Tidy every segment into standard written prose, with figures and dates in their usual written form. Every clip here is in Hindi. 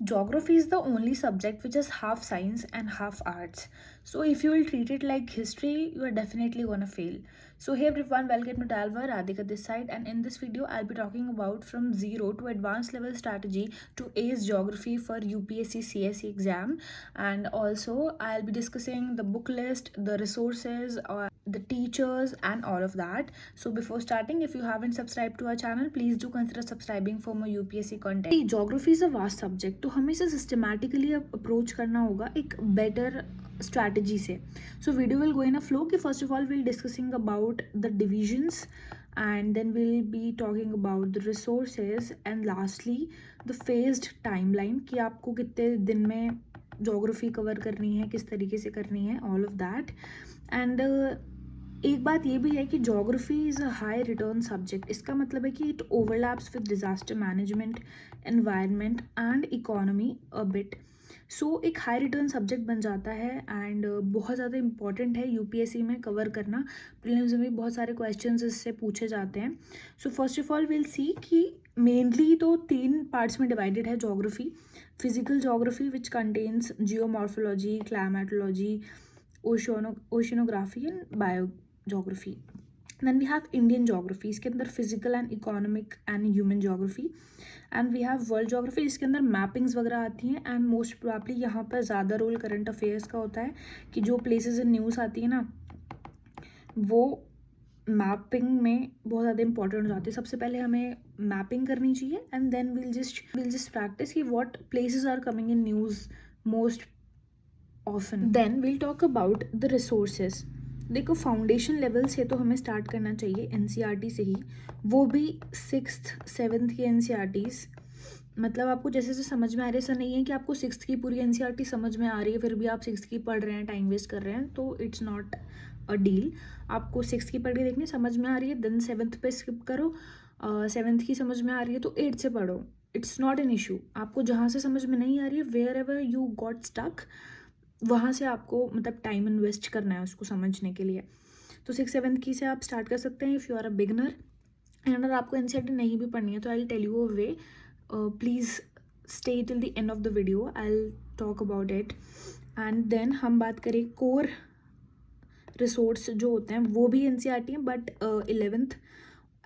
Geography is the only subject which is half science and half arts. So if you will treat it like history, you are definitely gonna fail. So hey everyone, welcome to Dalva, Radhika this side, and in this video I'll be talking about from zero to advanced level strategy to ace geography for UPSC CSE exam, and also I'll be discussing the book list, the resources, the teachers and all of that. So before starting, if you haven't subscribed to our channel, please do consider subscribing for more UPSC content. Geography is a vast subject, तो हमें इसे systematically approach करना होगा एक better strategy से. So video will go in a flow कि first of all we'll discussing about the divisions, and then we'll be talking about the resources, and lastly the phased timeline कि आपको कितने दिन में जोग्राफी कवर करनी है, किस तरीके से करनी है, ऑल ऑफ दैट. एंड एक बात ये भी है कि geography is a high return subject. इसका मतलब है कि it overlaps with disaster management, environment and economy a bit. So एक हाई रिटर्न सब्जेक्ट बन जाता है एंड बहुत ज़्यादा इंपॉर्टेंट है यूपीएससी में कवर करना. प्रीलिम्स में भी बहुत सारे क्वेश्चंस इससे पूछे जाते हैं. So first of all will see कि मेनली तो 3 पार्ट्स में डिवाइडेड है geography. Physical geography which contains geomorphology, climatology, oceanography and bio geography. Then we have Indian geography, इसके अंदर physical and economic and human geography. And we have world geography, इसके अंदर mappings वगैरह आती हैं. And most probably यहाँ पर ज़्यादा रोल current affairs का होता है कि जो places in news आती है ना, वो मैपिंग में बहुत ज़्यादा इंपॉर्टेंट हो जाती है. सबसे पहले हमें मैपिंग करनी चाहिए and then will just practice कि what places are coming in news most often. Then will talk about the resources. देखो फाउंडेशन लेवल से तो हमें स्टार्ट करना चाहिए एनसीईआरटी से ही, वो भी 6th 7th की एनसीईआरटीज़. मतलब आपको जैसे जैसे समझ में आ रही है, ऐसा नहीं है कि आपको 6th की पूरी एनसीईआरटी समझ में आ रही है फिर भी आप 6th की पढ़ रहे हैं, टाइम वेस्ट कर रहे हैं, तो इट्स नॉट अ डील. आपको 6th की पढ़ के देखनी, समझ में आ रही है देन 7th पे स्किप करो. 7th की समझ में आ रही है तो 8th से पढ़ो. It's not an issue. आपको जहाँ से समझ में नहीं आ रही है, wherever you got stuck, वहाँ से आपको मतलब टाइम इन्वेस्ट करना है उसको समझने के लिए. तो 6th 7th की से आप स्टार्ट कर सकते हैं if you are a beginner. And अगर आपको एनसीईआरटी नहीं भी पढ़नी है तो I will tell you a way. Please stay till the end of the video, I will talk about it. And then हम बात करें कोर रिसोर्स जो होते हैं, वो भी एनसीईआरटी हैं बट 11th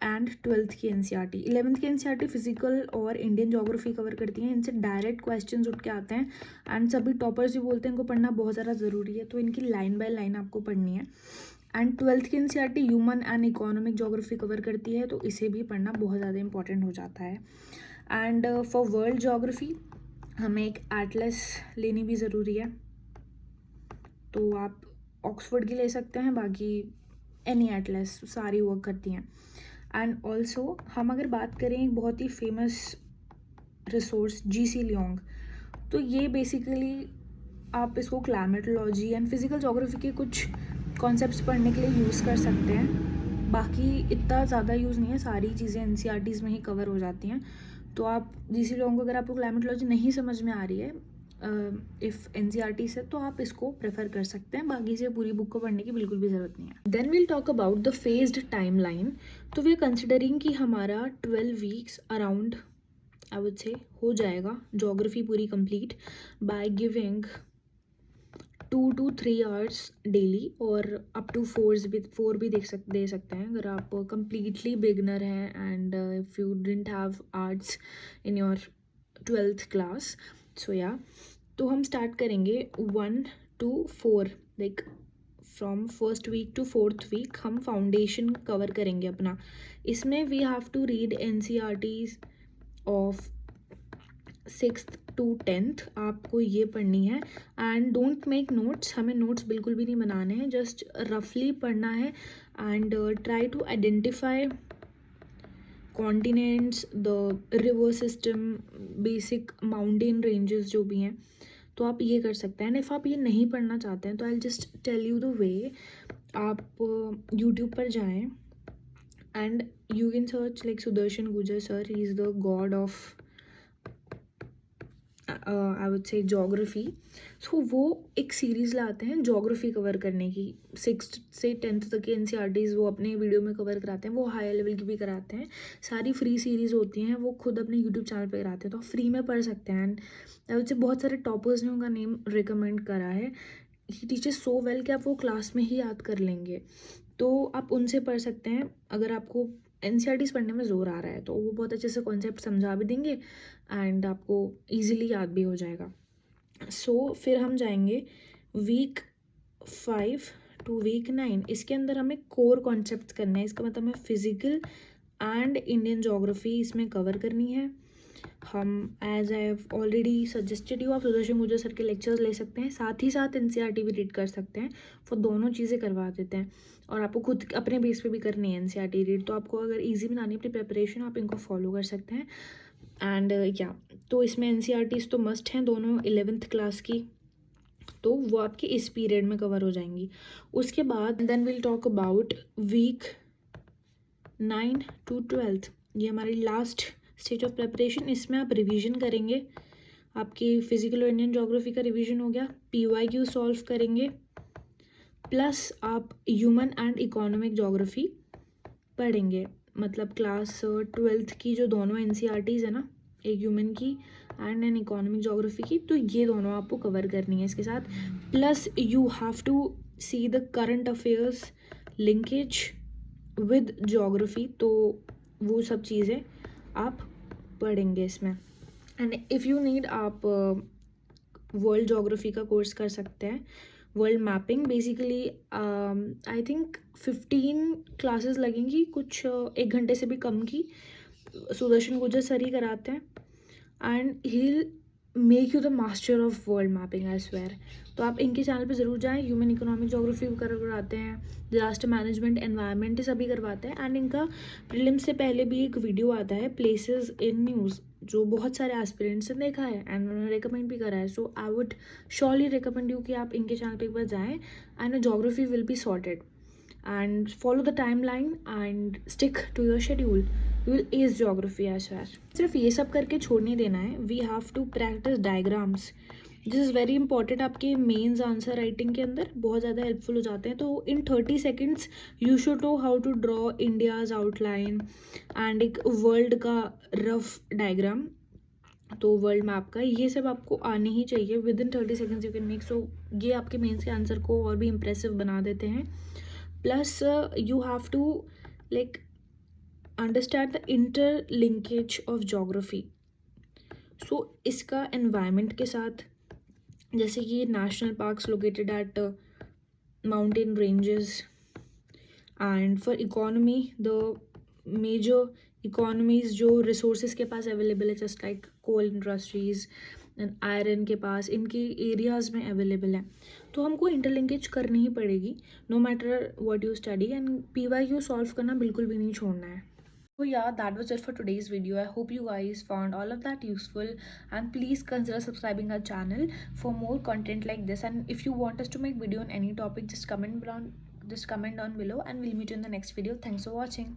एंड 12th की एनसीईआरटी. 11th की एनसीईआरटी फिजिकल और इंडियन ज्योग्राफी कवर करती हैं. इनसे डायरेक्ट क्वेश्चंस उठ के आते हैं एंड सभी टॉपर्स भी बोलते हैं इनको पढ़ना बहुत ज़्यादा ज़रूरी है, तो इनकी लाइन बाय लाइन आपको पढ़नी है. एंड 12th की NCERT human and economic geography cover करती है, तो इसे भी पढ़ना बहुत ज़्यादा इंपॉर्टेंट हो जाता है. एंड फॉर वर्ल्ड ज्योग्राफी हमें एक एटलस लेनी भी ज़रूरी है, तो आप ऑक्सफोर्ड की ले सकते हैं, बाकी एनी एटलस सारी वर्क करती हैं. एंड ऑल्सो हम अगर बात करें एक बहुत ही फेमस रिसोर्स जीसी लियोंग, तो ये बेसिकली आप इसको क्लाइमेटोलॉजी एंड फिजिकल जोग्राफी के कुछ कॉन्सेप्ट्स पढ़ने के लिए यूज़ कर सकते हैं. बाकी इतना ज़्यादा यूज़ नहीं है, सारी चीज़ें एनसीईआरटीज़ में ही कवर हो जाती हैं. तो आप जीसी लियोंग को, अगर आपको क्लाइमेटोलॉजी नहीं समझ में आ रही है इफ़ एनसीईआरटी से, तो आप इसको प्रेफर कर सकते हैं, बाकी से पूरी बुक को पढ़ने की बिल्कुल भी ज़रूरत नहीं है. Then will talk about the phased timeline. तो वी आर कंसिडरिंग कि हमारा 12 वीक्स अराउंड आई वुड से हो जाएगा जोग्राफी पूरी complete by giving 2 to 3 hours daily, और अप टू 4 भी दे सकते हैं अगर आप कम्प्लीटली बिगनर हैं and if you didn't have arts in your 12th class. So yeah, तो हम स्टार्ट करेंगे 1 to 4, like from first week to 4th week हम फाउंडेशन कवर करेंगे अपना. इसमें we have to read NCERTs of 6th to 10th, आपको ये पढ़नी है. एंड डोंट मेक नोट्स, हमें नोट्स बिल्कुल भी नहीं बनाने हैं, जस्ट रफली पढ़ना है. And try to identify continents, the river system, basic mountain ranges जो भी हैं, तो आप ये कर सकते हैं. एंड इफ़ आप ये नहीं पढ़ना चाहते हैं तो I just tell you the way. आप यूट्यूब पर जाएं and you can search like Sudarshan Gurjar sir, he is the god of I would say geography, so वो एक सीरीज़ लाते हैं जोग्राफी कवर करने की। 6th से 10th तक के एनसीईआरटीज़ वो अपने वीडियो में कवर कराते हैं, वो हाई लेवल की भी कराते हैं। सारी फ्री सीरीज़ होती हैं, वो खुद अपने यूट्यूब चैनल पे कराते हैं, तो आप फ्री में पढ़ सकते हैं। एंड आई वुड से बहुत सारे टॉपर्स ने उनका नेम रिकमेंड करा है। ही टीचर्स सो वेल कि आप वो क्लास में ही याद कर लेंगे, तो आप उनसे पढ़ सकते हैं। अगर आपको एनसीईआरटीज़ पढ़ने में ज़ोर आ रहा है तो वो बहुत अच्छे से कॉन्सेप्ट समझा भी देंगे एंड आपको ईजिली याद भी हो जाएगा। सो फिर हम जाएंगे वीक 5 टू वीक 9। इसके अंदर हमें कोर कॉन्सेप्ट करना है, इसका मतलब हमें फिजिकल एंड इंडियन जोग्राफी इसमें कवर करनी है। हम as I have already suggested you, आप सुदर्शन गुर्जर सर के लेक्चर्स ले सकते हैं, साथ ही साथ एनसीईआरटी भी रीड कर सकते हैं। वो दोनों चीज़ें करवा देते हैं और आपको खुद अपने बेस पे भी करनी है एनसीईआरटी रीड। तो आपको अगर इजी बनानी है अपनी प्रिपरेशन, आप इनको फॉलो कर सकते हैं। एंड या तो इसमें एनसीईआरटीज़ तो मस्ट हैं दोनों 11th क्लास की, तो वो आपकी इस पीरियड में कवर हो जाएंगी। उसके बाद then will talk about week 9 to 12th, ये हमारी लास्ट स्टेज ऑफ प्रिपरेशन। इसमें आप रिवीजन करेंगे, आपकी फिजिकल और इंडियन ज्योग्राफी का रिवीजन हो गया, पीवाईक्यू सॉल्व करेंगे, प्लस आप ह्यूमन एंड इकोनॉमिक ज्योग्राफी पढ़ेंगे। मतलब क्लास 12th की जो दोनों एनसीईआरटीज़ है ना, एक ह्यूमन की एंड एन इकोनॉमिक ज्योग्राफी की, तो ये दोनों आपको कवर करनी है इसके साथ। Plus you have to see the current affairs linkage with geography, तो वो सब चीज़ें आप पढ़ेंगे इसमें। एंड इफ़ यू नीड आप वर्ल्ड ज्योग्राफी का कोर्स कर सकते हैं, world mapping. Basically I think 15 classes लगेंगी, कुछ 1 घंटे से भी कम की। सुदर्शन गुर्जर सर ही कराते हैं and he make you the master of world mapping, I swear. तो आप इनके चैनल पे ज़रूर जाएं। ह्यूमन इकोनॉमिक ज्योग्राफी भी करवाते हैं, डिजास्टर मैनेजमेंट, एनवायरनमेंट, सभी करवाते हैं। एंड इनका प्रीलिम्स से पहले भी एक वीडियो आता है, प्लेसेस इन न्यूज़, जो बहुत सारे एस्पिरेंट्स ने देखा है एंड उन्होंने रिकमेंड भी करा है। So I would surely recommend you कि आप इनके चैनल पे एक बार जाएँ and geography will be sorted. And follow the timeline and stick to your schedule. You will ace geography as well. सिर्फ ये सब करके छोड़ नहीं देना है, we have to practice diagrams. This is very important, आपके मेंस आंसर राइटिंग के अंदर बहुत ज़्यादा हेल्पफुल हो जाते हैं। तो in 30 seconds you should know how to draw India's outline and एक वर्ल्ड का रफ डायग्राम, तो वर्ल्ड मैप का, ये सब आपको आने ही चाहिए। Within 30 seconds you can make. So ये आपके मेंस के आंसर को और भी इम्प्रेसिव बना देते हैं। Plus you have to like understand the interlinkage of geography. So इसका environment के साथ, जैसे कि national parks located at mountain ranges, and for economy the major economies जो resources के पास available है, just like coal industries and iron के पास, इनकी एरियाज़ में अवेलेबल है, तो हमको इंटरलिंकेज करनी ही पड़ेगी no matter what you study. And PYQ solve करना बिल्कुल भी नहीं छोड़ना है। So yeah, that was it for today's video. I hope you guys found all of that useful, and please consider subscribing our channel for more content like this. And if you want us to make video on any topic, just comment down below and we'll meet you in the next video. Thanks for watching.